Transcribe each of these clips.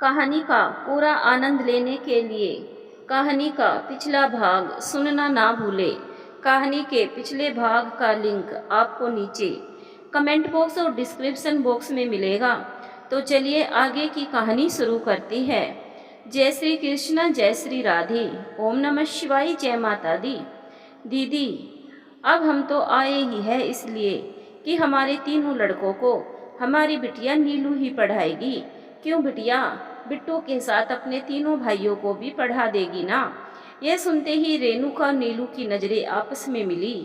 कहानी का पूरा आनंद लेने के लिए कहानी का पिछला भाग सुनना ना भूलें। कहानी के पिछले भाग का लिंक आपको नीचे कमेंट बॉक्स और डिस्क्रिप्शन बॉक्स में मिलेगा। तो चलिए आगे की कहानी शुरू करती है। जय श्री कृष्ण, जय श्री राधे, ओम नमः शिवाय, जय माता दी। दीदी, अब हम तो आए ही है इसलिए कि हमारे तीनों लड़कों को हमारी बिटिया नीलू ही पढ़ाएगी। क्यों बिटिया, बिट्टू के साथ अपने तीनों भाइयों को भी पढ़ा देगी ना? यह सुनते ही रेणुका और नीलू की नज़रें आपस में मिली।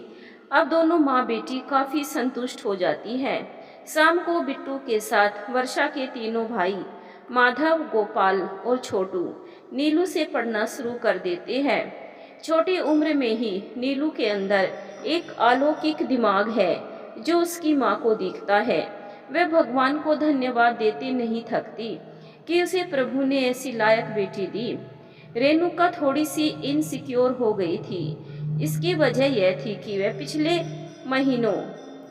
अब दोनों माँ बेटी काफ़ी संतुष्ट हो जाती हैं। शाम को बिट्टू के साथ वर्षा के तीनों भाई माधव, गोपाल और छोटू नीलू से पढ़ना शुरू कर देते हैं। छोटी उम्र में ही नीलू के अंदर एक अलौकिक दिमाग है जो उसकी माँ को दिखता है। वह भगवान को धन्यवाद देते नहीं थकती कि उसे प्रभु ने ऐसी लायक बेटी दी। रेणुका थोड़ी सी इनसिक्योर हो गई थी। इसकी वजह यह थी कि वह पिछले महीनों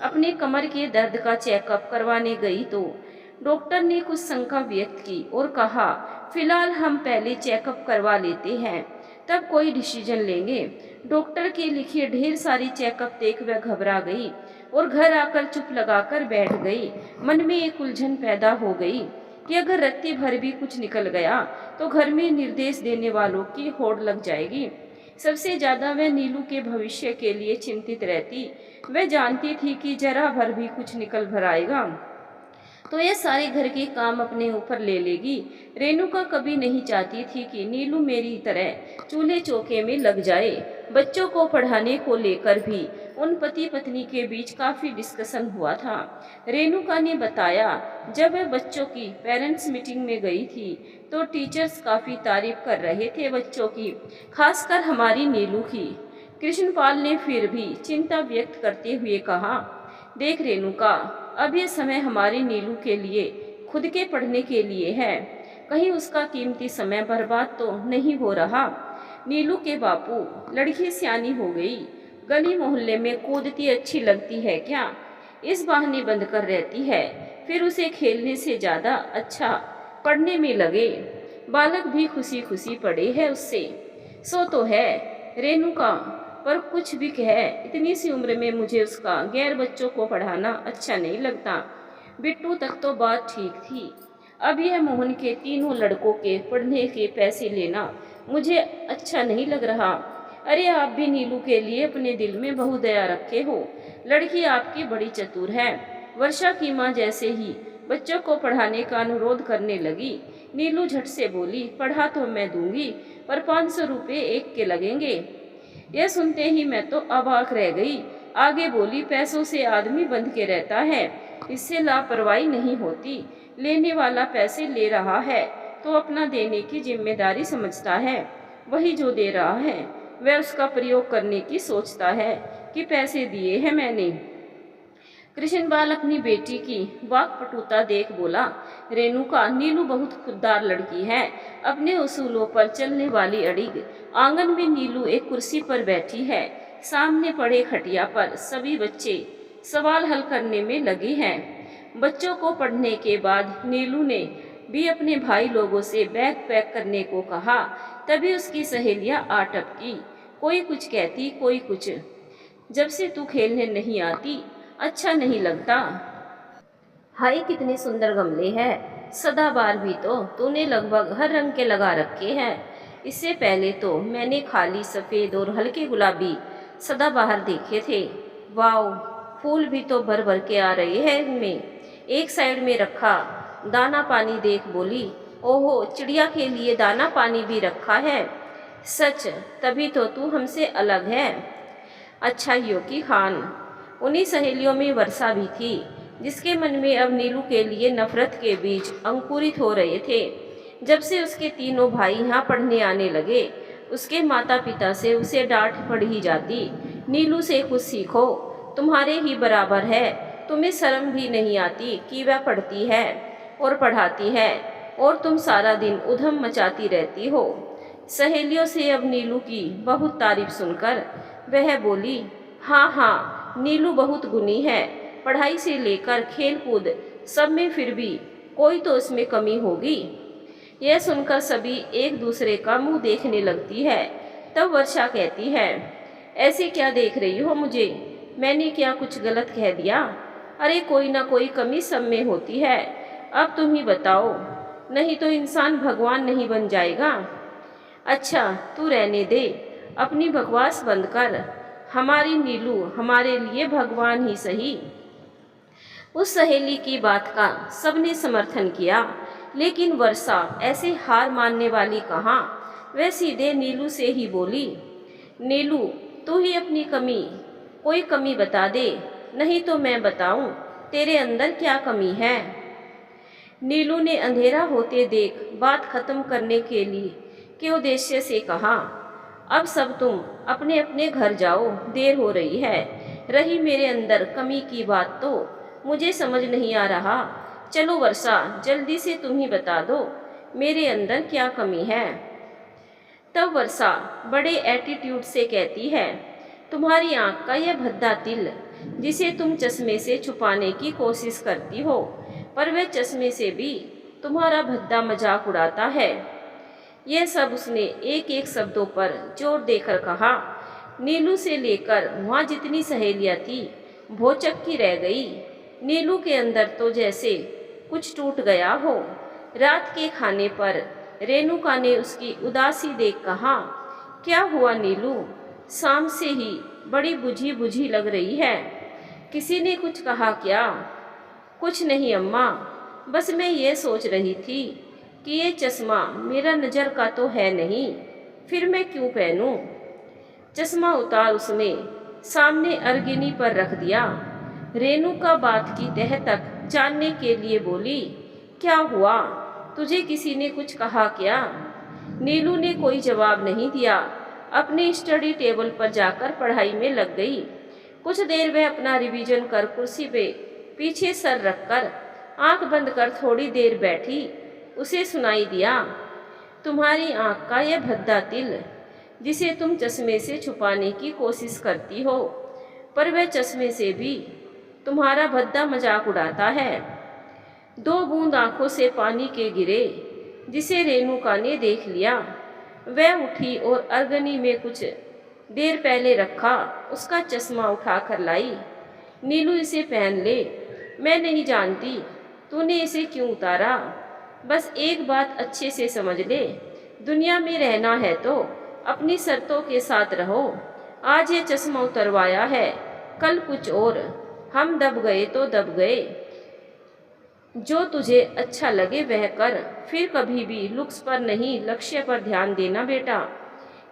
अपने कमर के दर्द का चेकअप करवाने गई तो डॉक्टर ने कुछ शंका व्यक्त की और कहा, फिलहाल हम पहले चेकअप करवा लेते हैं, तब कोई डिसीजन लेंगे। डॉक्टर के लिखे ढेर सारी चेकअप देख वह घबरा गई और घर आकर चुप लगाकर बैठ गई। मन में एक उलझन पैदा हो गई कि अगर रत्ती भर भी कुछ निकल गया तो घर में निर्देश देने वालों की होड़ लग जाएगी। सबसे ज्यादा वह नीलू के भविष्य के लिए चिंतित रहती। वह जानती थी कि जरा भर भी कुछ निकल भर आएगा तो यह सारे घर के काम अपने ऊपर ले लेगी। रेणुका कभी नहीं चाहती थी कि नीलू मेरी तरह चूल्हे चौके में लग जाए। बच्चों को पढ़ाने को लेकर भी उन पति पत्नी के बीच काफी डिस्कशन हुआ था। रेणुका ने बताया, जब वह बच्चों की पेरेंट्स मीटिंग में गई थी तो टीचर्स काफी तारीफ कर रहे थे बच्चों की, खासकर हमारी नीलू की। कृष्णपाल ने फिर भी चिंता व्यक्त करते हुए कहा, देख रेणुका, अब ये समय हमारी नीलू के लिए खुद के पढ़ने के लिए है, कहीं उसका कीमती समय बर्बाद तो नहीं हो रहा। नीलू के बापू, लड़की सियानी हो गई, गली मोहल्ले में कूदती अच्छी लगती है क्या? इस बहाने बंद कर रहती है, फिर उसे खेलने से ज़्यादा अच्छा पढ़ने में लगे। बालक भी खुशी खुशी पढ़े है उससे। सो तो है रेणुका, पर कुछ भी कहे, इतनी सी उम्र में मुझे उसका गैर बच्चों को पढ़ाना अच्छा नहीं लगता। बिट्टू तक तो बात ठीक थी, अब यह मोहन के तीनों लड़कों के पढ़ने के पैसे लेना मुझे अच्छा नहीं लग रहा। अरे आप भी नीलू के लिए अपने दिल में बहु दया रखे हो। लड़की आपकी बड़ी चतुर है। वर्षा की माँ जैसे ही बच्चों को पढ़ाने का अनुरोध करने लगी, नीलू झट से बोली, पढ़ा तो मैं दूंगी, पर 500 रुपये एक के लगेंगे। यह सुनते ही मैं तो अवाक रह गई। आगे बोली, पैसों से आदमी बंध के रहता है, इससे लापरवाही नहीं होती। लेने वाला पैसे ले रहा है तो अपना देने की जिम्मेदारी समझता है। वही जो दे रहा है वह उसका प्रयोग करने की सोचता है कि पैसे दिए हैं मैंने। कृष्णपाल अपनी बेटी की वाकपटुता देख बोला, रेणुका, नीलू बहुत खुददार लड़की है, अपने उसूलों पर चलने वाली अड़िग। आंगन में नीलू एक कुर्सी पर बैठी है, सामने पड़े खटिया पर सभी बच्चे सवाल हल करने में लगे हैं। बच्चों को पढ़ने के बाद नीलू ने भी अपने भाई लोगों से बैग पैक करने को कहा। तभी उसकी सहेलियां आ टपकी, कोई कुछ कहती, कोई कुछ। जब से तू खेलने नहीं आती अच्छा नहीं लगता। हाय कितने सुंदर गमले हैं, सदाबहार भी तो तूने लगभग हर रंग के लगा रखे हैं। इससे पहले तो मैंने खाली सफ़ेद और हल्के गुलाबी सदाबहार देखे थे। वाओ, फूल भी तो भर भर के आ रहे हैं इनमें। एक साइड में रखा दाना पानी देख बोली, ओहो, चिड़िया के लिए दाना पानी भी रखा है। सच, तभी तो तू हमसे अलग है। अच्छा योगी खान। उन्हीं सहेलियों में वर्षा भी थी, जिसके मन में अब नीलू के लिए नफरत के बीज अंकुरित हो रहे थे। जब से उसके तीनों भाई यहाँ पढ़ने आने लगे, उसके माता पिता से उसे डांट पड़ ही जाती। नीलू से कुछ सीखो, तुम्हारे ही बराबर है। तुम्हें शर्म भी नहीं आती कि वह पढ़ती है और पढ़ाती है और तुम सारा दिन उधम मचाती रहती हो। सहेलियों से अब नीलू की बहुत तारीफ सुनकर वह बोली, हाँ हाँ, नीलू बहुत गुणी है, पढ़ाई से लेकर खेल कूद सब में, फिर भी कोई तो इसमें कमी होगी। यह सुनकर सभी एक दूसरे का मुंह देखने लगती है। तब वर्षा कहती है, ऐसे क्या देख रही हो मुझे? मैंने क्या कुछ गलत कह दिया? अरे कोई ना कोई कमी सब में होती है। अब तुम ही बताओ, नहीं तो इंसान भगवान नहीं बन जाएगा। अच्छा तू रहने दे, अपनी बकवास बंद कर। हमारी नीलू हमारे लिए भगवान ही सही। उस सहेली की बात का सबने समर्थन किया, लेकिन वर्षा ऐसे हार मानने वाली कहाँ। वह सीधे नीलू से ही बोली, नीलू तू ही अपनी कोई कमी बता दे, नहीं तो मैं बताऊं तेरे अंदर क्या कमी है। नीलू ने अंधेरा होते देख बात खत्म करने के उद्देश्य से कहा, अब सब तुम अपने अपने घर जाओ, देर हो रही है। रही मेरे अंदर कमी की बात तो मुझे समझ नहीं आ रहा। चलो वर्षा, जल्दी से तुम ही बता दो मेरे अंदर क्या कमी है। तब वर्षा बड़े एटीट्यूड से कहती है, तुम्हारी आंख का यह भद्दा तिल, जिसे तुम चश्मे से छुपाने की कोशिश करती हो, पर वह चश्मे से भी तुम्हारा भद्दा मजाक उड़ाता है। यह सब उसने एक एक शब्दों पर जोर देकर कहा। नीलू से लेकर वहाँ जितनी सहेलियाँ थी भौचक्की की रह गई। नीलू के अंदर तो जैसे कुछ टूट गया हो। रात के खाने पर रेणुका ने उसकी उदासी देख कहा, क्या हुआ नीलू, शाम से ही बड़ी बुझी बुझी लग रही है। किसी ने कुछ कहा क्या? कुछ नहीं अम्मा, बस मैं ये सोच रही थी कि ये चश्मा मेरा नज़र का तो है नहीं, फिर मैं क्यों पहनूं। चश्मा उतार उसने सामने अर्गिनी पर रख दिया। रेणुका बात की तह तक जानने के लिए बोली, क्या हुआ, तुझे किसी ने कुछ कहा क्या? नीलू ने कोई जवाब नहीं दिया, अपने स्टडी टेबल पर जाकर पढ़ाई में लग गई। कुछ देर वह अपना रिवीजन कर कुर्सी पे पीछे सर रखकर आंख बंद कर थोड़ी देर बैठी। उसे सुनाई दिया, तुम्हारी आंख का यह भद्दा तिल, जिसे तुम चश्मे से छुपाने की कोशिश करती हो, पर वह चश्मे से भी तुम्हारा भद्दा मजाक उड़ाता है। 2 बूंद आंखों से पानी के गिरे, जिसे रेणुका ने देख लिया। वह उठी और अर्गनी में कुछ देर पहले रखा उसका चश्मा उठा कर लाई। नीलू इसे पहन ले, मैं नहीं जानती तूने इसे क्यों उतारा। बस एक बात अच्छे से समझ ले, दुनिया में रहना है तो अपनी शर्तों के साथ रहो। आज ये चश्मा उतरवाया है, कल कुछ और। हम दब गए तो दब गए। जो तुझे अच्छा लगे वह कर, फिर कभी भी लुक्स पर नहीं लक्ष्य पर ध्यान देना बेटा।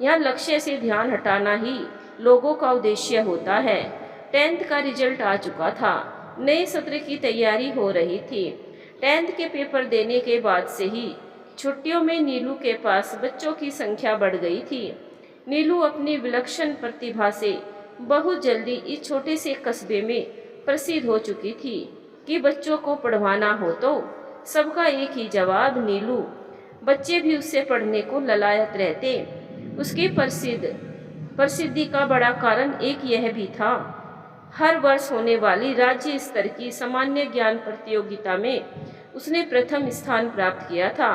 यहाँ लक्ष्य से ध्यान हटाना ही लोगों का उद्देश्य होता है। 10th का रिजल्ट आ चुका था, नए सत्र की तैयारी हो रही थी। 10th के पेपर देने के बाद से ही छुट्टियों में नीलू के पास बच्चों की संख्या बढ़ गई थी। नीलू अपनी विलक्षण प्रतिभा से बहुत जल्दी इस छोटे से कस्बे में प्रसिद्ध हो चुकी थी कि बच्चों को पढ़वाना हो तो सबका एक ही जवाब, नीलू। बच्चे भी उससे पढ़ने को ललायत रहते। उसकी प्रसिद्धि का बड़ा कारण एक यह भी था, हर वर्ष होने वाली राज्य स्तर की सामान्य ज्ञान प्रतियोगिता में उसने प्रथम स्थान प्राप्त किया था।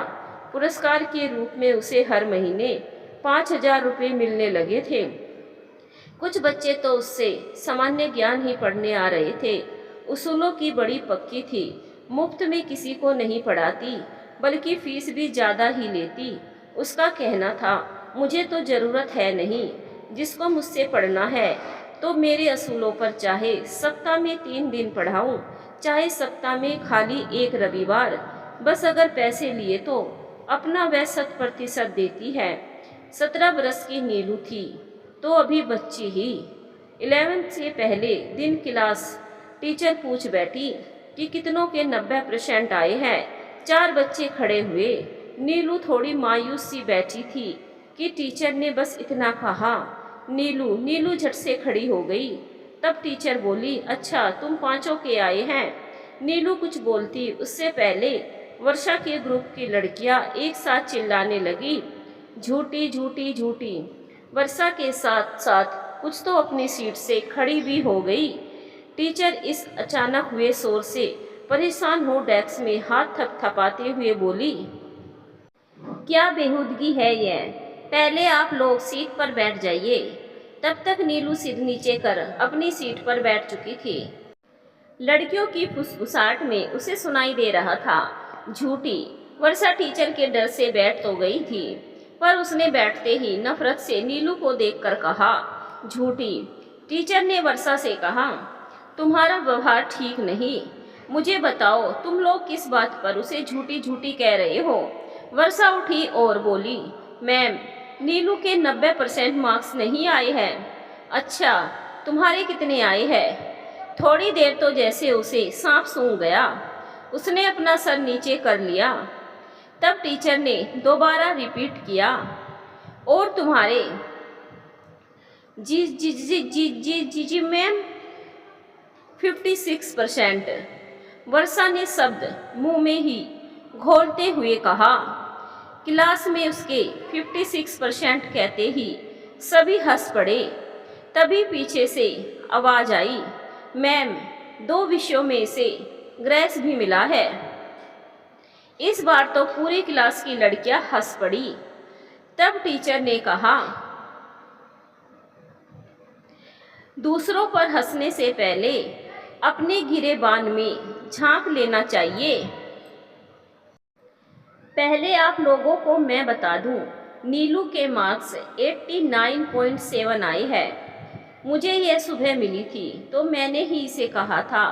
पुरस्कार के रूप में उसे हर महीने 5,000 रुपये मिलने लगे थे। कुछ बच्चे तो उससे सामान्य ज्ञान ही पढ़ने आ रहे थे। उसूलों की बड़ी पक्की थी, मुफ्त में किसी को नहीं पढ़ाती, बल्कि फीस भी ज़्यादा ही लेती। उसका कहना था, मुझे तो ज़रूरत है नहीं, जिसको मुझसे पढ़ना है तो मेरे असूलों पर चाहे सप्ताह में 3 दिन पढ़ाऊँ, चाहे सप्ताह में खाली 1 रविवार, बस अगर पैसे लिए तो अपना वह 100% देती है। 17 बरस की नीलू थी तो अभी बच्ची ही। 11th से पहले दिन क्लास टीचर पूछ बैठी कि कितनों के 90% आए हैं। 4 बच्चे खड़े हुए। नीलू थोड़ी मायूस सी बैठी थी कि टीचर ने बस इतना कहा। नीलू झट से खड़ी हो गई। तब टीचर बोली, अच्छा तुम 5 के आए हैं। नीलू कुछ बोलती उससे पहले वर्षा के ग्रुप की लड़कियां एक साथ चिल्लाने लगी, झूठी झूठी झूठी। वर्षा के साथ साथ कुछ तो अपनी सीट से खड़ी भी हो गई। टीचर इस अचानक हुए शोर से परेशान हो डेस्क में हाथ थपथपाते हुए बोली, क्या बेहूदगी है यह। पहले आप लोग सीट पर बैठ जाइए। तब तक नीलू सिर नीचे कर अपनी सीट पर बैठ चुकी थी। लड़कियों की फुसफुसाहट में उसे सुनाई दे रहा था, झूठी। वर्षा टीचर के डर से बैठ तो गई थी, पर उसने बैठते ही नफरत से नीलू को देखकर कहा, झूठी। टीचर ने वर्षा से कहा, तुम्हारा व्यवहार ठीक नहीं। मुझे बताओ, तुम लोग किस बात पर उसे झूठी झूठी कह रहे हो। वर्षा उठी और बोली, मैम, नीलू के 90% मार्क्स नहीं आए हैं। अच्छा, तुम्हारे कितने आए हैं। थोड़ी देर तो जैसे उसे सांप सूंघ गया। उसने अपना सर नीचे कर लिया। तब टीचर ने दोबारा रिपीट किया, और तुम्हारे। जी जी जी जी जी जी जी मैम, 56%। वर्षा ने शब्द मुंह में ही घोलते हुए कहा। क्लास में उसके 56% कहते ही सभी हंस पड़े। तभी पीछे से आवाज आई, मैम, 2 विषयों में से ग्रेस भी मिला है। इस बार तो पूरी क्लास की लड़कियां हंस पड़ी। तब टीचर ने कहा, दूसरों पर हंसने से पहले अपने गिरेबान में झांक लेना चाहिए। पहले आप लोगों को मैं बता दूं, नीलू के मार्क्स 89.7 आए हैं। मुझे यह सुबह मिली थी तो मैंने ही इसे कहा था,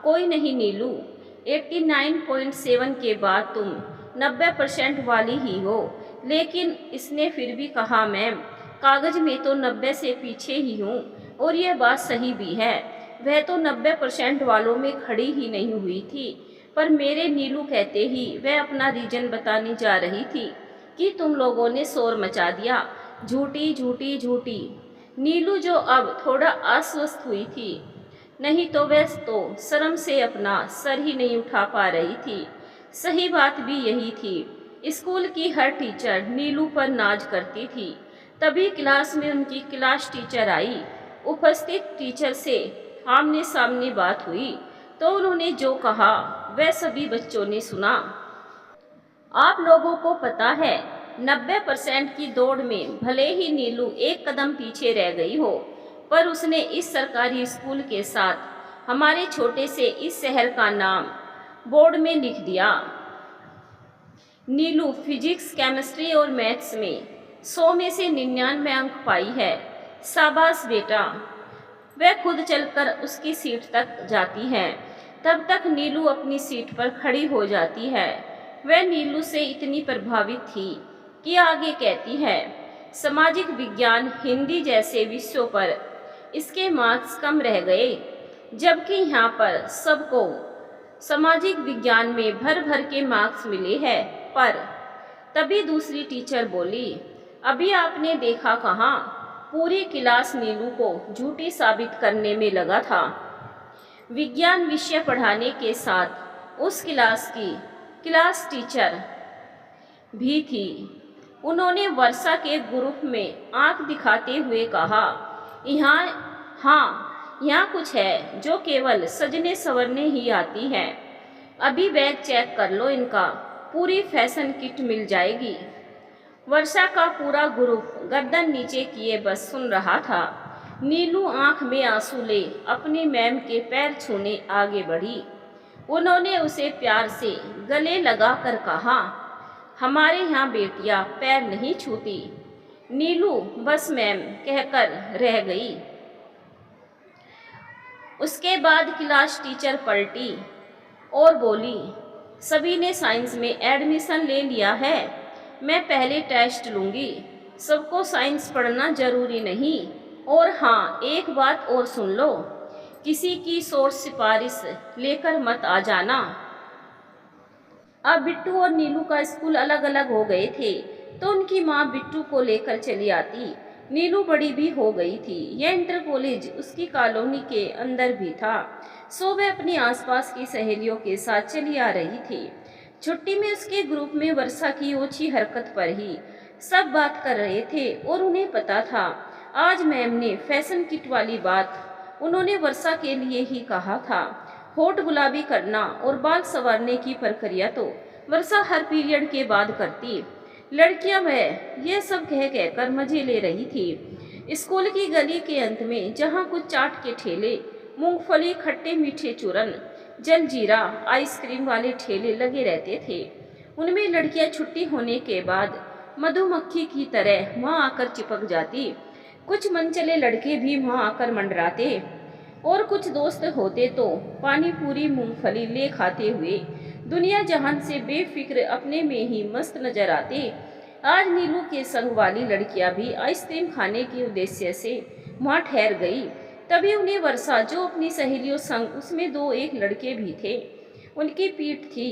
कोई नहीं नीलू, 89.7 के बाद तुम 90% वाली ही हो। लेकिन इसने फिर भी कहा, मैम, कागज में तो 90 से पीछे ही हूँ, और यह बात सही भी है। वह तो 90% वालों में खड़ी ही नहीं हुई थी, पर मेरे नीलू कहते ही वह अपना रीजन बताने जा रही थी कि तुम लोगों ने शोर मचा दिया। झूठी झूठी झूठी। नीलू जो अब थोड़ा आश्वस्त हुई थी, नहीं तो वह तो शर्म से अपना सर ही नहीं उठा पा रही थी। सही बात भी यही थी। स्कूल की हर टीचर नीलू पर नाज करती थी। तभी क्लास में उनकी क्लास टीचर आई। उपस्थित टीचर से आमने सामने बात हुई तो उन्होंने जो कहा वह सभी बच्चों ने सुना। आप लोगों को पता है, 90% की दौड़ में भले ही नीलू एक कदम पीछे रह गई हो, पर उसने इस सरकारी स्कूल के साथ हमारे छोटे से इस शहर का नाम बोर्ड में लिख दिया। नीलू फिजिक्स, केमिस्ट्री और मैथ्स में 100 में से 99 अंक पाई है। शाबाश बेटा। वह खुद चलकर उसकी सीट तक जाती है। तब तक नीलू अपनी सीट पर खड़ी हो जाती है। वह नीलू से इतनी प्रभावित थी कि आगे कहती है, सामाजिक विज्ञान, हिंदी जैसे विषयों पर इसके मार्क्स कम रह गए, जबकि यहाँ पर सबको सामाजिक विज्ञान में भर भर के मार्क्स मिले हैं। पर तभी दूसरी टीचर बोली, अभी आपने देखा कहाँ, पूरी क्लास नीलू को झूठी साबित करने में लगा था। विज्ञान विषय पढ़ाने के साथ उस क्लास की क्लास टीचर भी थी। उन्होंने वर्षा के ग्रुप में आंख दिखाते हुए कहा, यहाँ कुछ है जो केवल सजने संवरने ही आती है। अभी बैग चेक कर लो, इनका पूरी फैशन किट मिल जाएगी। वर्षा का पूरा ग्रुप गर्दन नीचे किए बस सुन रहा था। नीलू आंख में आंसू ले अपनी मैम के पैर छूने आगे बढ़ी। उन्होंने उसे प्यार से गले लगाकर कहा, हमारे यहाँ बेटियां पैर नहीं छूती। नीलू बस मैम कहकर रह गई। उसके बाद क्लास टीचर पलटी और बोली, सभी ने साइंस में एडमिशन ले लिया है। मैं पहले टेस्ट लूँगी। सबको साइंस पढ़ना जरूरी नहीं। और हाँ, एक बात और सुन लो, किसी की सोच सिफारिश लेकर मत आ जाना। अब बिट्टू और नीलू का स्कूल अलग अलग हो गए थे, तो उनकी माँ बिट्टू को लेकर चली आती। नीलू बड़ी भी हो गई थी। यह इंटर कॉलेज उसकी कॉलोनी के अंदर भी था, सो वह अपनी आसपास की सहेलियों के साथ चली आ रही थी। छुट्टी में उसके ग्रुप में वर्षा की ओछी हरकत पर ही सब बात कर रहे थे, और उन्हें पता था आज मैम ने फैशन किट वाली बात उन्होंने वर्षा के लिए ही कहा था। होठ गुलाबी करना और बाल संवारने की प्रक्रिया तो वर्षा हर पीरियड के बाद करती। लड़कियां वह ये सब कह कहकर मजे ले रही थी। स्कूल की गली के अंत में जहां कुछ चाट के ठेले, मूंगफली, खट्टे मीठे चूरन, जलजीरा, आइसक्रीम वाले ठेले लगे रहते थे, उनमें लड़कियां छुट्टी होने के बाद मधुमक्खी की तरह वहां आकर चिपक जाती। कुछ मनचले लड़के भी वहां आकर मंडराते और कुछ दोस्त होते तो पानी पूरी मूंगफली ले खाते हुए दुनिया जहान से बेफिक्र अपने में ही मस्त नजर आते। आज नीलू के संग वाली लड़कियां भी आइसक्रीम खाने के उद्देश्य से वहां ठहर गई। तभी उन्हें वर्षा, जो अपनी सहेलियों संग, उसमें दो एक लड़के भी थे, उनकी पीठ थी।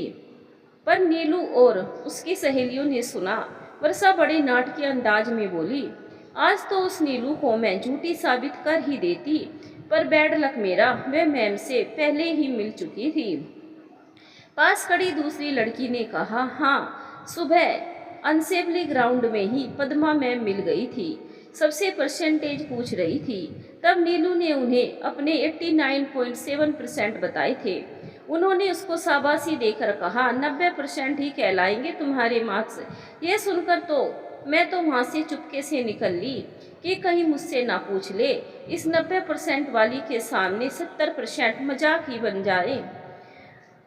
पर नीलू और उसकी सहेलियों ने सुना। वर्षा बड़े नाटकीय अंदाज में बोली, आज तो उस नीलू को मैं झूठी साबित कर ही देती, पर बैड लक मेरा, वह मैम से पहले ही मिल चुकी थी। पास खड़ी दूसरी लड़की ने कहा, हाँ, सुबह असेंबली ग्राउंड में ही पद्मा मैम मिल गई थी, सबसे परसेंटेज पूछ रही थी। तब नीलू ने उन्हें अपने 89.7% बताए थे। उन्होंने उसको शाबाशी देकर कहा, 90% ही कहलाएंगे तुम्हारे मार्क्स। ये सुनकर तो मैं तो वहाँ से चुपके से निकल ली कि कहीं मुझसे ना पूछ ले, इस 90% वाली के सामने 70% मजाक ही बन जाए।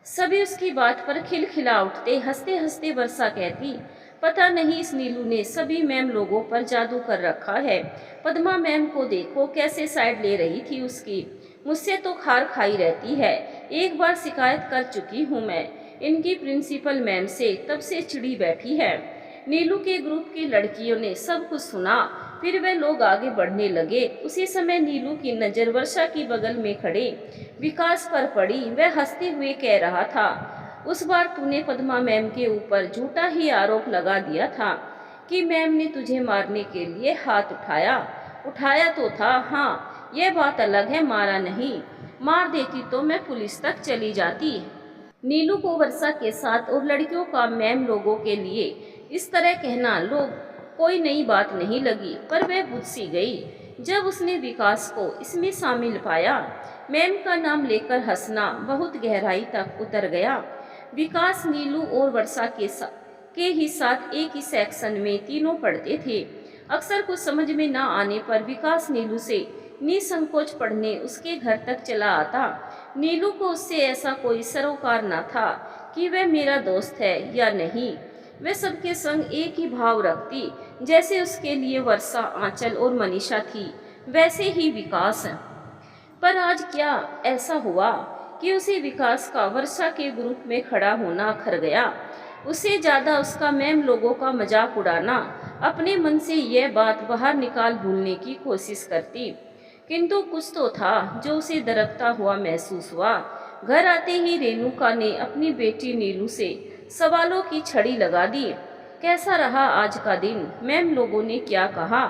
सभी उसकी बात पर खिलखिला उठते। हंसते हंसते वर्षा कहती, पता नहीं इस नीलू ने सभी मैम लोगों पर जादू कर रखा है। पद्मा मैम को देखो कैसे साइड ले रही थी उसकी, मुझसे तो खार खाई रहती है। एक बार शिकायत कर चुकी हूँ मैं इनकी प्रिंसिपल मैम से, तब से चिड़ी बैठी है। नीलू के ग्रुप की लड़कियों ने सब कुछ सुना। फिर वे लोग आगे बढ़ने लगे। उसी समय नीलू की नज़र वर्षा की बगल में खड़े विकास पर पड़ी। वह हंसते हुए कह रहा था, उस बार तूने पद्मा मैम के ऊपर झूठा ही आरोप लगा दिया था कि मैम ने तुझे मारने के लिए हाथ उठाया। उठाया तो था, हाँ, यह बात अलग है, मारा नहीं। मार देती तो मैं पुलिस तक चली जाती। नीलू को वर्षा के साथ और लड़कियों का मैम लोगों के लिए इस तरह कहना लोग कोई नई बात नहीं लगी, पर वह बुझ सी गई जब उसने विकास को इसमें शामिल पाया। मैम का नाम लेकर हंसना बहुत गहराई तक उतर गया। विकास, नीलू और वर्षा के ही साथ एक ही सेक्शन में तीनों पढ़ते थे। अक्सर कुछ समझ में न आने पर विकास नीलू से निसंकोच पढ़ने उसके घर तक चला आता। नीलू को उससे ऐसा कोई सरोकार न था कि वह मेरा दोस्त है या नहीं। वह सबके संग एक ही भाव रखती, जैसे उसके लिए वर्षा, आंचल और मनीषा थी, वैसे ही विकास। पर आज क्या ऐसा हुआ कि उसी विकास का वर्षा के ग्रुप में खड़ा होना अखर गया। उससे ज़्यादा उसका मैम लोगों का मजाक उड़ाना। अपने मन से यह बात बाहर निकाल भूलने की कोशिश करती, किंतु कुछ तो था जो उसे दरकता हुआ महसूस हुआ। घर आते ही रेणुका ने अपनी बेटी नीलू से सवालों की छड़ी लगा दी। कैसा रहा आज का दिन? मैम लोगों ने क्या कहा?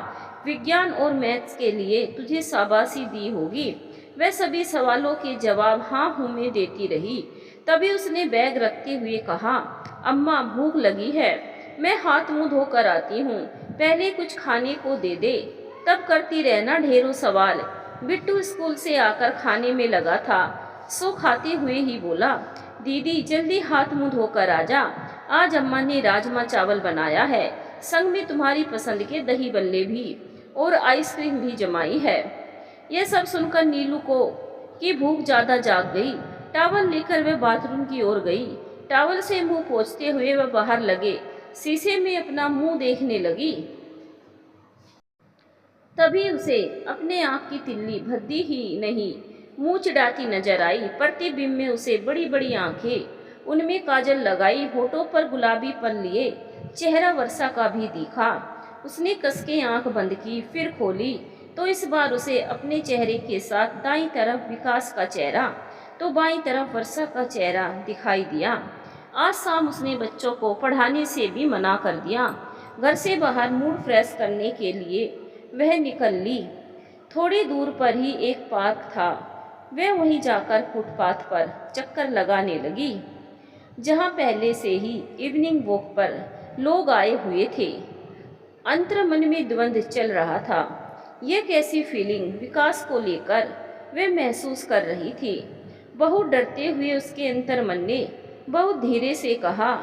विज्ञान और मैथ्स के लिए तुझे शाबाशी दी होगी। वह सभी सवालों के जवाब हाँ हूँ में देती रही। तभी उसने बैग रखते हुए कहा, अम्मा, भूख लगी है, मैं हाथ मुंह धोकर आती हूँ, पहले कुछ खाने को दे दे, तब करती रहना ढेरों सवाल। बिट्टू स्कूल से आकर खाने में लगा था, सो खाते हुए ही बोला, दीदी जल्दी हाथ मुंह धोकर आ जा, आज अम्मा ने राजमा चावल बनाया है, संग में तुम्हारी पसंद के दही बल्ले भी और आइसक्रीम भी जमाई है। यह सब सुनकर नीलू को की भूख ज़्यादा जाग गई। टॉवल लेकर वह बाथरूम की ओर गई। टॉवल से मुंह पोंछते हुए वह बाहर लगे शीशे में अपना मुंह देखने लगी। तभी उसे अपने आँख की तिल्ली भद्दी ही नहीं, मुंह चिढ़ाती नजर आई। प्रतिबिंब में उसे बड़ी बड़ी आंखें, उनमें काजल लगाई, होठों पर गुलाबी पन लिए चेहरा वर्षा का भी दिखा। उसने कसके आंख बंद की, फिर खोली तो इस बार उसे अपने चेहरे के साथ दाईं तरफ विकास का चेहरा तो बाईं तरफ वर्षा का चेहरा दिखाई दिया। आज शाम उसने बच्चों को पढ़ाने से भी मना कर दिया। घर से बाहर मूड फ्रेश करने के लिए वह निकल ली। थोड़ी दूर पर ही एक पार्क था। वह वहीं जाकर फुटपाथ पर चक्कर लगाने लगी, जहां पहले से ही इवनिंग वॉक पर लोग आए हुए थे। अंतर मन में द्वंद्व चल रहा था। यह कैसी फीलिंग विकास को लेकर वह महसूस कर रही थी। बहुत डरते हुए उसके अंतर मन ने बहुत धीरे से कहा,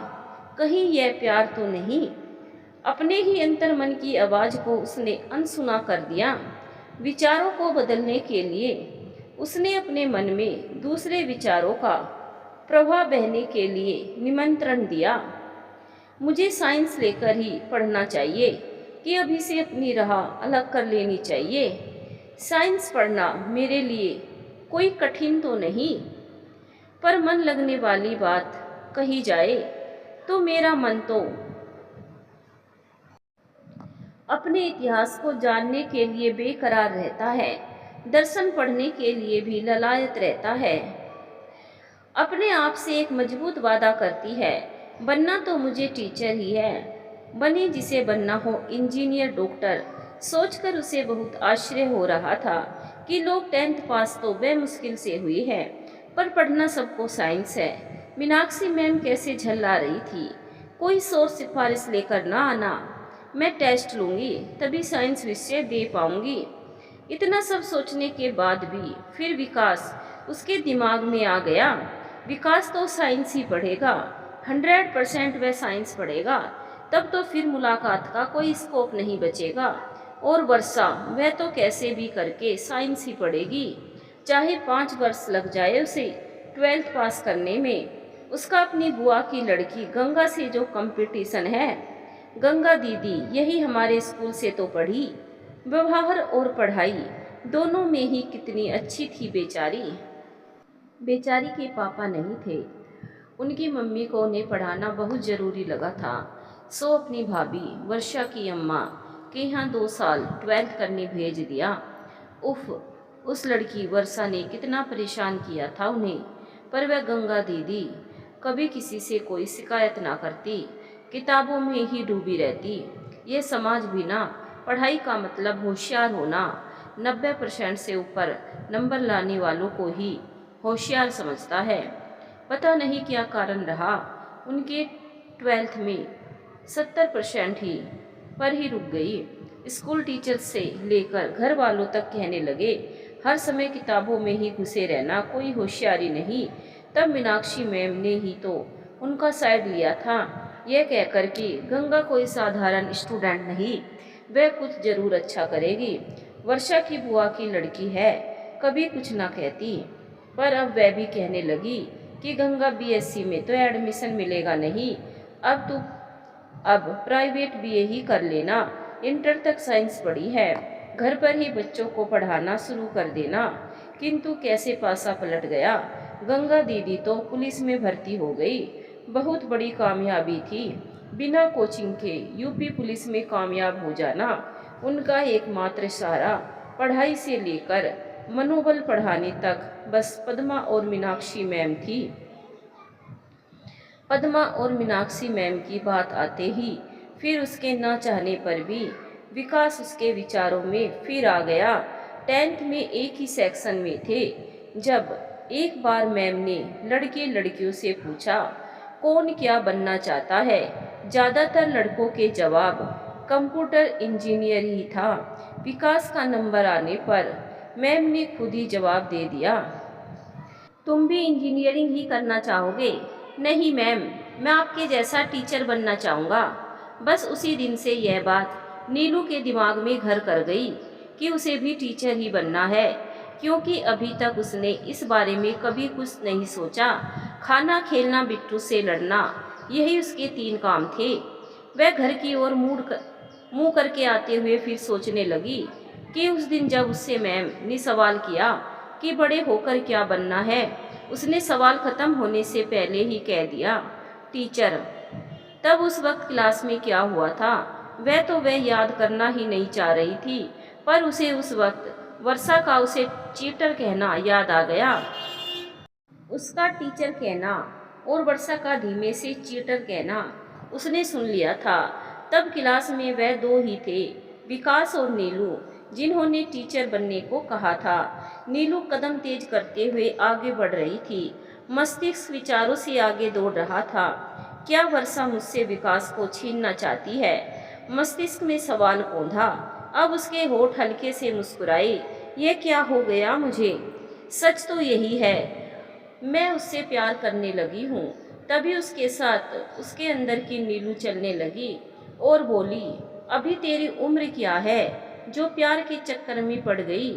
कहीं यह प्यार तो नहीं? अपने ही अंतर्मन की आवाज को उसने अनसुना कर दिया। विचारों को बदलने के लिए उसने अपने मन में दूसरे विचारों का प्रवाह बहने के लिए निमंत्रण दिया। मुझे साइंस लेकर ही पढ़ना चाहिए कि अभी से अपनी राह अलग कर लेनी चाहिए। साइंस पढ़ना मेरे लिए कोई कठिन तो नहीं, पर मन लगने वाली बात कही जाए तो मेरा मन तो अपने इतिहास को जानने के लिए बेकरार रहता है, दर्शन पढ़ने के लिए भी ललायत रहता है। अपने आप से एक मजबूत वादा करती है, बनना तो मुझे टीचर ही है, बने जिसे बनना हो इंजीनियर डॉक्टर। सोचकर उसे बहुत आश्चर्य हो रहा था कि लोग 10th पास तो बेमुश्किल से हुई है, पर पढ़ना सबको साइंस है। मीनाक्षी मैम कैसे झल्ला रही थी, कोई सोच सिफारिश लेकर ना आना, मैं टेस्ट लूंगी तभी साइंस विषय दे पाऊंगी। इतना सब सोचने के बाद भी फिर विकास उसके दिमाग में आ गया। विकास तो साइंस ही पढ़ेगा, 100% वह साइंस पढ़ेगा, तब तो फिर मुलाकात का कोई स्कोप नहीं बचेगा। और वर्षा, वह तो कैसे भी करके साइंस ही पढ़ेगी, चाहे 5 वर्ष लग जाए उसे 12th पास करने में। उसका अपनी बुआ की लड़की गंगा से जो कंपटीशन है, गंगा दीदी यही हमारे स्कूल से तो पढ़ी, व्यवहार और पढ़ाई दोनों में ही कितनी अच्छी थी बेचारी। बेचारी के पापा नहीं थे, उनकी मम्मी को उन्हें पढ़ाना बहुत ज़रूरी लगा था, सो अपनी भाभी वर्षा की अम्मा के यहाँ 2 साल 12th करने भेज दिया। उफ, उस लड़की वर्षा ने कितना परेशान किया था उन्हें, पर वह गंगा दीदी कभी किसी से कोई शिकायत ना करती, किताबों में ही डूबी रहती। ये समाज भी ना पढ़ाई का मतलब होशियार होना, 90% से ऊपर नंबर लाने वालों को ही होशियार समझता है। पता नहीं क्या कारण रहा, उनके 12th में 70% ही पर ही रुक गई। स्कूल टीचर से लेकर घर वालों तक कहने लगे, हर समय किताबों में ही घुसे रहना कोई होशियारी नहीं। तब मीनाक्षी मैम ने ही तो उनका साइड लिया था, यह कहकर कि गंगा कोई साधारण स्टूडेंट नहीं, वह कुछ जरूर अच्छा करेगी। वर्षा की बुआ की लड़की है, कभी कुछ ना कहती, पर अब वह भी कहने लगी कि गंगा बीएससी में तो एडमिशन मिलेगा नहीं, अब प्राइवेट बीए ही कर लेना, इंटर तक साइंस पढ़ी है, घर पर ही बच्चों को पढ़ाना शुरू कर देना। किंतु कैसे पासा पलट गया, गंगा दीदी तो पुलिस में भर्ती हो गई, बहुत बड़ी कामयाबी थी। बिना कोचिंग के यूपी पुलिस में कामयाब हो जाना उनका एकमात्र सहारा, पढ़ाई से लेकर मनोबल पढ़ाने तक बस पद्मा और मीनाक्षी मैम थी। पद्मा और मीनाक्षी मैम की बात आते ही फिर उसके न चाहने पर भी विकास उसके विचारों में फिर आ गया। 10th में एक ही सेक्शन में थे जब एक बार मैम ने लड़के लड़कियों से पूछा, कौन क्या बनना चाहता है। ज़्यादातर लड़कों के जवाब कंप्यूटर इंजीनियर ही था। विकास का नंबर आने पर मैम ने खुद ही जवाब दे दिया, तुम भी इंजीनियरिंग ही करना चाहोगे? नहीं मैम, मैं आपके जैसा टीचर बनना चाहूँगा। बस उसी दिन से यह बात नीलू के दिमाग में घर कर गई कि उसे भी टीचर ही बनना है, क्योंकि अभी तक उसने इस बारे में कभी कुछ नहीं सोचा। खाना, खेलना, बिट्टू से लड़ना, यही उसके 3 काम थे। वह घर की ओर मुँह करके आते हुए फिर सोचने लगी कि उस दिन जब उससे मैम ने सवाल किया कि बड़े होकर क्या बनना है, उसने सवाल खत्म होने से पहले ही कह दिया, टीचर। तब उस वक्त क्लास में क्या हुआ था वह याद करना ही नहीं चाह रही थी, पर उसे उस वक्त वर्षा का उसे चीटर कहना याद आ गया। उसका टीचर कहना और वर्षा का धीमे से चीटर कहना उसने सुन लिया था। तब क्लास में वह 2 ही थे, विकास और नीलू, जिन्होंने टीचर बनने को कहा था। नीलू कदम तेज करते हुए आगे बढ़ रही थी, मस्तिष्क विचारों से आगे दौड़ रहा था। क्या वर्षा मुझसे विकास को छीनना चाहती है? मस्तिष्क में सवाल कौंधा। अब उसके होठ हल्के से मुस्कुराए, ये क्या हो गया मुझे? सच तो यही है, मैं उससे प्यार करने लगी हूँ। तभी उसके साथ उसके अंदर की नीलू चलने लगी। और बोली, अभी तेरी उम्र क्या है जो प्यार के चक्कर में पड़ गई।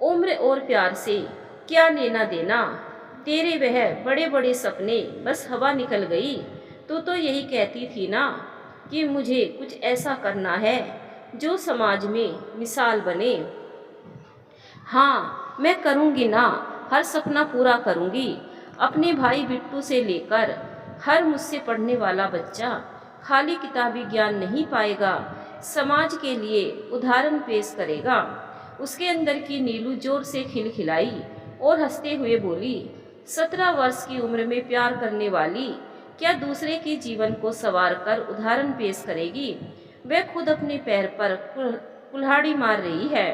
उम्र और प्यार से क्या लेना देना। तेरे वह बड़े बड़े सपने बस हवा निकल गई। तू तो यही कहती थी ना कि मुझे कुछ ऐसा करना है जो समाज में मिसाल बने। हाँ, मैं करूँगी ना, हर सपना पूरा करूँगी। अपने भाई बिट्टू से लेकर हर मुझसे पढ़ने वाला बच्चा खाली किताबी ज्ञान नहीं पाएगा, समाज के लिए उदाहरण पेश करेगा। उसके अंदर की नीलू जोर से खिलखिलाई और हंसते हुए बोली, 17 वर्ष की उम्र में प्यार करने वाली क्या दूसरे के जीवन को संवार कर उदाहरण पेश करेगी। वह खुद अपने पैर पर कुल्हाड़ी मार रही है।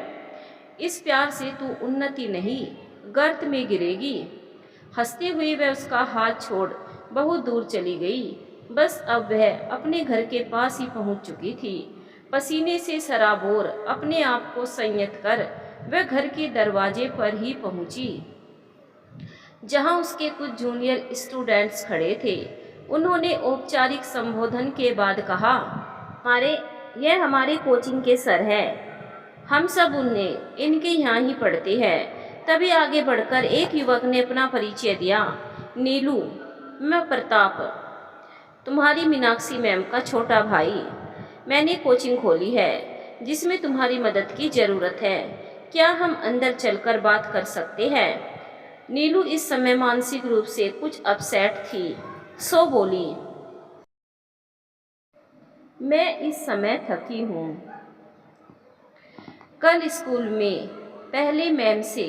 इस प्यार से तू उन्नति नहीं, गर्त में गिरेगी। हंसते हुए वह उसका हाथ छोड़ बहुत दूर चली गई। बस अब वह अपने घर के पास ही पहुंच चुकी थी। पसीने से सराबोर अपने आप को संयत कर वह घर के दरवाजे पर ही पहुंची, जहां उसके कुछ जूनियर स्टूडेंट्स खड़े थे। उन्होंने औपचारिक संबोधन के बाद कहा, यह हमारे कोचिंग के सर है। हम सब उन्हें इनके यहाँ ही पढ़ते हैं। तभी आगे बढ़कर एक युवक ने अपना परिचय दिया, नीलू, मैं प्रताप, तुम्हारी मीनाक्षी मैम का छोटा भाई। मैंने कोचिंग खोली है जिसमें तुम्हारी मदद की ज़रूरत है। क्या हम अंदर चलकर बात कर सकते हैं। नीलू इस समय मानसिक रूप से कुछ अपसेट थी, सो बोली, मैं इस समय थकी हूँ। कल स्कूल में पहले मैम से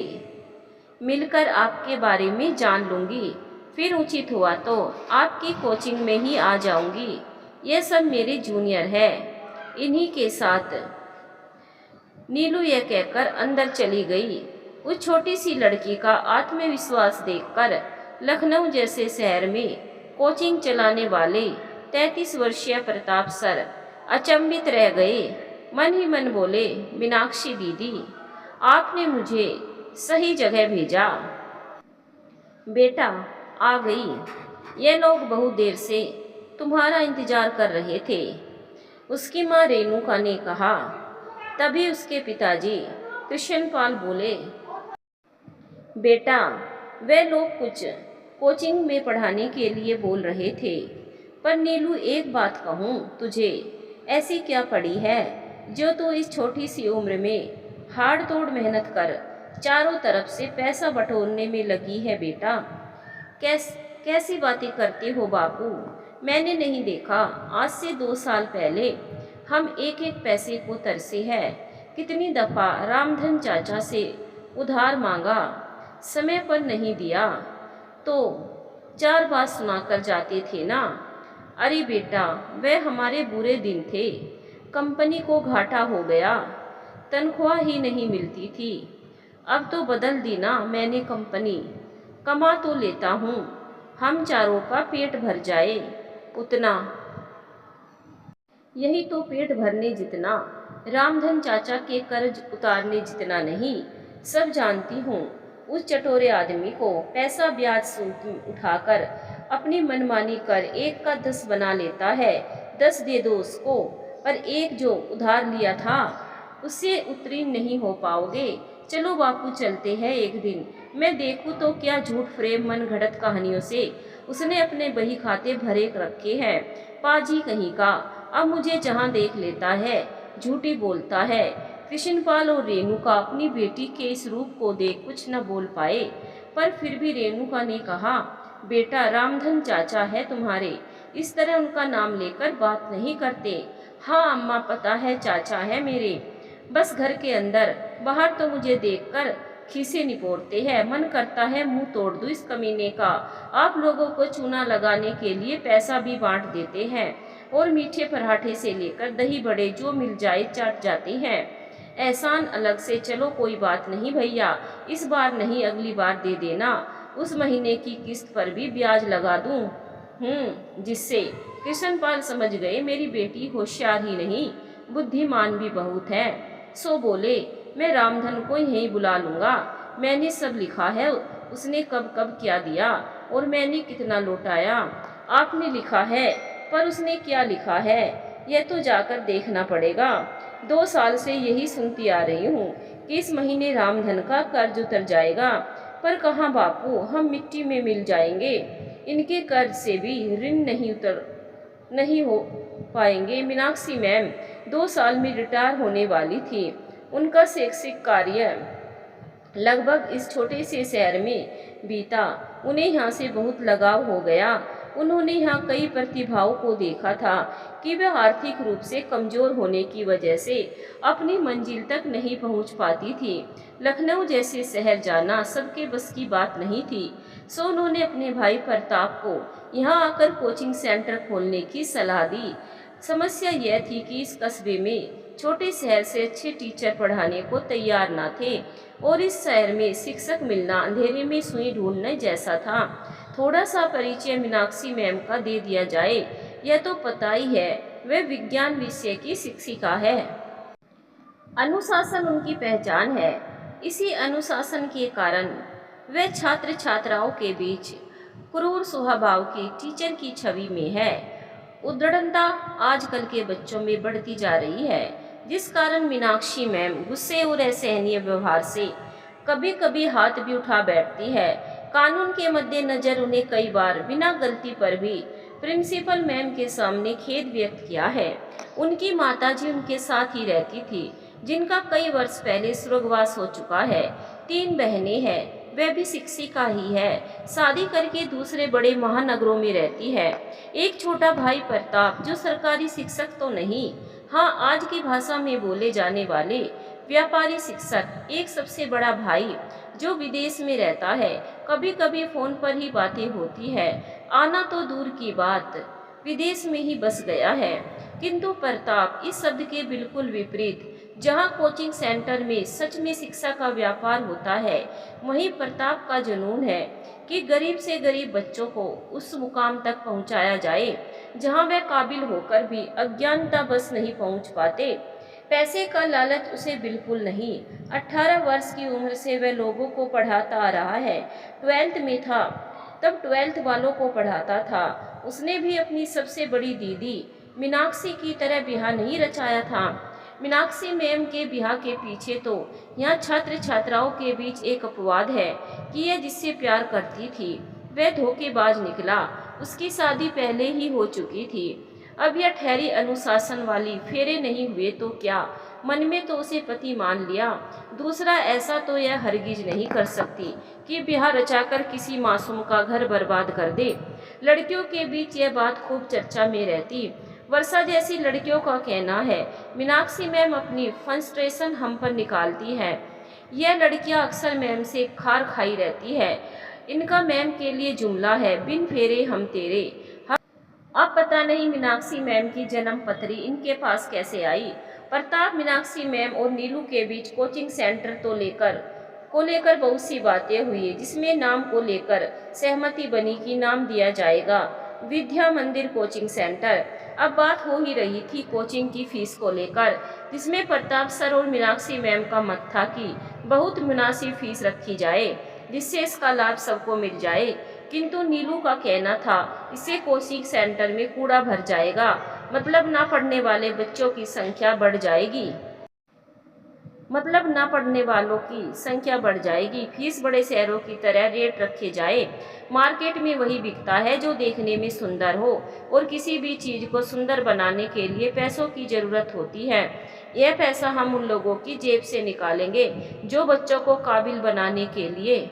मिलकर आपके बारे में जान लूँगी, फिर उचित हुआ तो आपकी कोचिंग में ही आ जाऊँगी। ये सब मेरे जूनियर है, इन्हीं के साथ। नीलू यह कहकर अंदर चली गई। उस छोटी सी लड़की का आत्मविश्वास देखकर लखनऊ जैसे शहर में कोचिंग चलाने वाले 33 वर्षीय प्रताप सर अचंभित रह गए। मन ही मन बोले, मीनाक्षी दीदी, आपने मुझे सही जगह भेजा। बेटा आ गई। ये लोग बहुत देर से तुम्हारा इंतजार कर रहे थे, उसकी माँ रेणुका ने कहा। तभी उसके पिताजी कृष्णपाल बोले, बेटा वे लोग कुछ कोचिंग में पढ़ाने के लिए बोल रहे थे, पर नीलू एक बात कहूँ तुझे, ऐसी क्या पड़ी है जो तू इस छोटी सी उम्र में हाड़ तोड़ मेहनत कर चारों तरफ से पैसा बटोरने में लगी है। बेटा कैसी बातें करते हो बापू। मैंने नहीं देखा, आज से 2 साल पहले हम एक एक पैसे को तरसे हैं। कितनी दफ़ा रामधन चाचा से उधार मांगा, समय पर नहीं दिया तो 4 बात सुनाकर जाते थे ना। अरे बेटा, वे हमारे बुरे दिन थे। कंपनी को घाटा हो गया, तनख्वाह ही नहीं मिलती थी। अब तो बदल दी ना मैंने कंपनी, कमा तो लेता हूँ, हम चारों का पेट भर जाए उतना। यही तो पेट भरने जितना, रामधन चाचा के कर्ज उतारने जितना नहीं। सब जानती हूँ उस चटोरे आदमी को। पैसा ब्याज सूद उठाकर अपनी मनमानी कर 1 का 10 बना लेता है। 10 दे दो उसको, पर एक जो उधार लिया था उससे उत्तीर्ण नहीं हो पाओगे। चलो बापू चलते हैं एक दिन, मैं देखूँ तो क्या झूठ फ्रेम मन घड़त कहानियों से उसने अपने बही खाते भरे रखे हैं। पाजी कहीं का, अब मुझे जहाँ देख लेता है झूठी बोलता है। कृष्णपाल और रेणुका अपनी बेटी के इस रूप को देख कुछ न बोल पाए, पर फिर भी रेणुका ने कहा, बेटा रामधन चाचा है तुम्हारे, इस तरह उनका नाम लेकर बात नहीं करते। हाँ अम्मा, पता है चाचा है मेरे, बस घर के अंदर, बाहर तो मुझे देखकर खीसे निपोड़ते हैं। मन करता है मुंह तोड़ दूं इस कमीने का। आप लोगों को चूना लगाने के लिए पैसा भी बांट देते हैं और मीठे पराठे से लेकर दही बड़े जो मिल जाए चाट जाते हैं। एहसान अलग से। चलो कोई बात नहीं भैया, इस बार नहीं अगली बार दे देना। उस महीने की किस्त पर भी ब्याज लगा दूं। जिससे कृष्णपाल समझ गए मेरी बेटी होशियार ही नहीं बुद्धिमान भी बहुत है। सो बोले, मैं रामधन को यहीं बुला लूँगा। मैंने सब लिखा है, उसने कब कब क्या दिया और मैंने कितना लौटाया। आपने लिखा है, पर उसने क्या लिखा है यह तो जाकर देखना पड़ेगा। 2 साल से यही सुनती आ रही हूँ कि इस महीने रामधन का कर्ज उतर जाएगा। पर कहाँ बापू, हम मिट्टी में मिल जाएंगे। इनके कर्ज से भी ऋण नहीं हो पाएंगे। मीनाक्षी मैम 2 साल में रिटायर होने वाली थी। उनका शैक्षिक कार्य लगभग इस छोटे से शहर में बीता। उन्हें यहाँ से बहुत लगाव हो गया। उन्होंने यहाँ कई प्रतिभाओं को देखा था कि वे आर्थिक रूप से कमजोर होने की वजह से अपनी मंजिल तक नहीं पहुँच पाती थी। लखनऊ जैसे शहर जाना सबके बस की बात नहीं थी। सो उन्होंने अपने भाई प्रताप को यहाँ आकर कोचिंग सेंटर खोलने की सलाह दी। समस्या यह थी कि इस कस्बे में छोटे शहर से अच्छे टीचर पढ़ाने को तैयार न थे और इस शहर में शिक्षक मिलना अंधेरे में सुई ढूंढने जैसा था। थोड़ा सा परिचय मीनाक्षी मैम का दे दिया जाए। यह तो पता ही है, वे विज्ञान विषय की शिक्षिका है। अनुशासन उनकी पहचान है। इसी अनुशासन के कारण वे छात्र छात्राओं के बीच क्रूर स्वभाव के टीचर की छवि में है। उद्दंडता आजकल के बच्चों में बढ़ती जा रही है, जिस कारण मीनाक्षी मैम गुस्से और असहनीय व्यवहार से कभी कभी हाथ भी उठा बैठती है। कानून के मद्देनजर उन्हें कई बार बिना गलती पर भी प्रिंसिपल मैम के सामने खेद व्यक्त किया है। उनकी माताजी उनके साथ ही रहती थी, जिनका कई वर्ष पहले स्वर्गवास हो चुका है। 3 बहनें हैं, वह भी शिक्षिका ही है। शादी करके दूसरे बड़े महानगरों में रहती है। एक छोटा भाई प्रताप, जो सरकारी शिक्षक तो नहीं, हाँ आज की भाषा में बोले जाने वाले व्यापारी शिक्षक। एक सबसे बड़ा भाई जो विदेश में रहता है। कभी कभी फोन पर ही बातें होती है, आना तो दूर की बात, विदेश में ही बस गया है। किंतु प्रताप इस शब्द के बिल्कुल विपरीत। जहाँ कोचिंग सेंटर में सच में शिक्षा का व्यापार होता है, वहीं प्रताप का जुनून है कि गरीब से गरीब बच्चों को उस मुकाम तक पहुँचाया जाए जहाँ वे काबिल होकर भी अज्ञानता बस नहीं पहुँच पाते। पैसे का लालच उसे बिल्कुल नहीं। 18 वर्ष की उम्र से वह लोगों को पढ़ाता आ रहा है। 12th में था तब 12th वालों को पढ़ाता था। उसने भी अपनी सबसे बड़ी दीदी मीनाक्षी की तरह ब्याह नहीं रचाया था। मीनाक्षी मैम के ब्याह के पीछे तो यहाँ छात्र छात्राओं के बीच एक अपवाद है कि यह जिससे प्यार करती थी वह धोखेबाज निकला। उसकी शादी पहले ही हो चुकी थी। अब यह ठहरी अनुशासन वाली, फेरे नहीं हुए तो क्या, मन में तो उसे पति मान लिया। दूसरा, ऐसा तो यह हरगिज नहीं कर सकती कि ब्याह रचाकर किसी मासूम का घर बर्बाद कर दे। लड़कियों के बीच यह बात खूब चर्चा में रहती। वर्षा जैसी लड़कियों का कहना है मीनाक्षी मैम अपनी फ्रस्ट्रेशन हम पर निकालती है। यह लड़कियां अक्सर मैम से खार खाई रहती है। इनका मैम के लिए जुमला है, बिन फेरे हम तेरे। अब पता नहीं मीनाक्षी मैम की जन्म पत्री इनके पास कैसे आई। प्रताप, मीनाक्षी मैम और नीलू के बीच कोचिंग सेंटर को लेकर बहुत सी बातें हुई, जिसमें नाम को लेकर सहमति बनी कि नाम दिया जाएगा विद्या मंदिर कोचिंग सेंटर। अब बात हो ही रही थी कोचिंग की फीस को लेकर, जिसमें प्रताप सर और मीनाक्षी मैम का मत था कि बहुत मुनासिब फीस रखी जाए, जिससे इसका लाभ सबको मिल जाए। किंतु नीलू का कहना था इससे कोचिंग सेंटर में कूड़ा भर जाएगा, मतलब ना पढ़ने वाले बच्चों की संख्या बढ़ जाएगी। फीस बड़े शहरों की तरह रेट रखे जाए। मार्केट में वही बिकता है जो देखने में सुंदर हो, और किसी भी चीज को सुंदर बनाने के लिए पैसों की जरूरत होती है। यह पैसा हम उन लोगों की जेब से निकालेंगे जो बच्चों को काबिल बनाने के लिए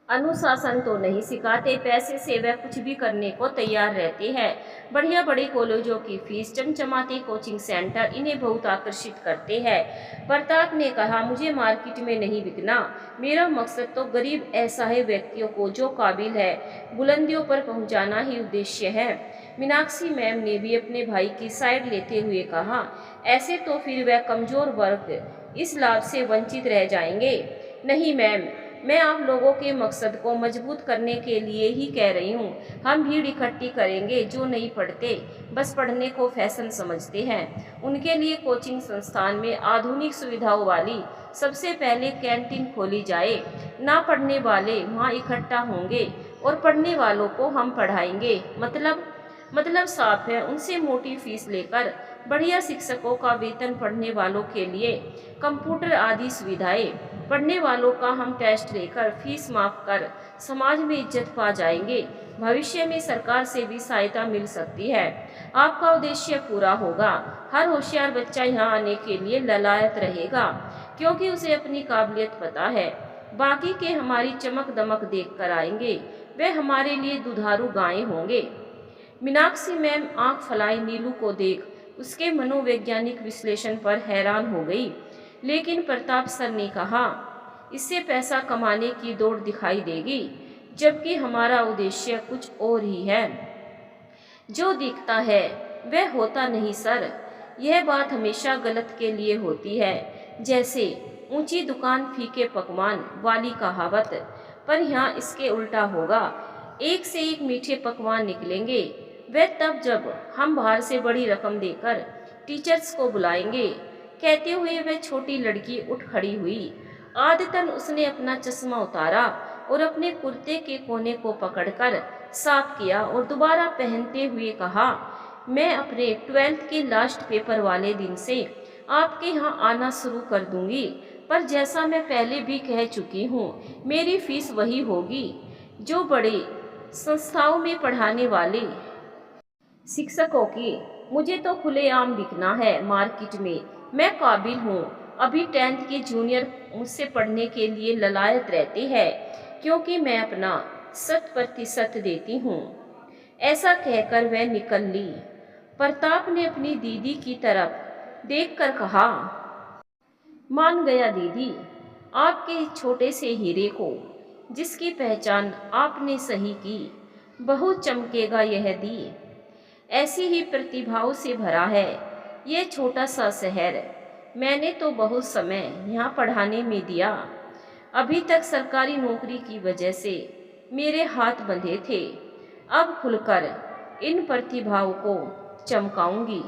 अनुशासन तो नहीं सिखाते, पैसे से वह कुछ भी करने को तैयार रहते हैं। बढ़िया बड़े कॉलेजों की फीस, चमचमाते कोचिंग सेंटर इन्हें बहुत आकर्षित करते हैं। प्रताप ने कहा, मुझे मार्केट में नहीं बिकना, मेरा मकसद तो गरीब असहाय व्यक्तियों को जो काबिल है बुलंदियों पर पहुंचाना ही उद्देश्य है। मीनाक्षी मैम ने भी अपने भाई की साइड लेते हुए कहा, ऐसे तो फिर वह कमजोर वर्ग इस लाभ से वंचित रह जाएंगे। नहीं मैम, मैं आप लोगों के मकसद को मजबूत करने के लिए ही कह रही हूँ। हम भीड़ इकट्ठी करेंगे जो नहीं पढ़ते, बस पढ़ने को फैशन समझते हैं। उनके लिए कोचिंग संस्थान में आधुनिक सुविधाओं वाली सबसे पहले कैंटीन खोली जाए। ना पढ़ने वाले वहाँ इकट्ठा होंगे और पढ़ने वालों को हम पढ़ाएंगे। मतलब मतलब साफ है, उनसे मोटी फीस लेकर बढ़िया शिक्षकों का वेतन, पढ़ने वालों के लिए कंप्यूटर आदि सुविधाएं, पढ़ने वालों का हम टेस्ट लेकर फीस माफ कर समाज में इज्जत पा जाएंगे। भविष्य में सरकार से भी सहायता मिल सकती है। आपका उद्देश्य पूरा होगा। हर होशियार बच्चा यहाँ आने के लिए ललायत रहेगा, क्योंकि उसे अपनी काबिलियत पता है। बाकी के हमारी चमक दमक देख कर आएंगे, वे हमारे लिए दुधारू गायें होंगे। मीनाक्षी मैम आंख फैलाई नीलू को देख उसके मनोवैज्ञानिक विश्लेषण पर हैरान हो गई। लेकिन प्रताप सर ने कहा, इससे पैसा कमाने की दौड़ दिखाई देगी, जबकि हमारा उद्देश्य कुछ और ही है। जो दिखता है वह होता नहीं सर, यह बात हमेशा गलत के लिए होती है। जैसे ऊंची दुकान फीके पकवान वाली कहावत, पर यहाँ इसके उल्टा होगा। एक से एक मीठे पकवान निकलेंगे, वह तब जब हम बाहर से बड़ी रकम देकर टीचर्स को बुलाएंगे। कहते हुए वह छोटी लड़की उठ खड़ी हुई। आदतन उसने अपना चश्मा उतारा और अपने कुर्ते के कोने को पकड़कर साफ किया और दोबारा पहनते हुए कहा, मैं अपने 12th के लास्ट पेपर वाले दिन से आपके यहाँ आना शुरू कर दूंगी, पर जैसा मैं पहले भी कह चुकी हूँ, मेरी फीस वही होगी जो बड़े संस्थाओं में पढ़ाने वाले शिक्षकों की। मुझे तो खुलेआम बिकना है मार्केट में, मैं काबिल हूँ। अभी 10th के जूनियर मुझसे पढ़ने के लिए ललायत रहते हैं, क्योंकि मैं अपना 100% देती हूँ। ऐसा कहकर वह निकल ली। प्रताप ने अपनी दीदी की तरफ देखकर कहा, मान गया दीदी, आपके इस छोटे से हीरे को, जिसकी पहचान आपने सही की। बहुत चमकेगा यह दी। ऐसी ही प्रतिभाओं से भरा है ये छोटा सा शहर। मैंने तो बहुत समय यहाँ पढ़ाने में दिया। अभी तक सरकारी नौकरी की वजह से मेरे हाथ बंधे थे। अब खुलकर इन प्रतिभाओं को चमकाऊंगी।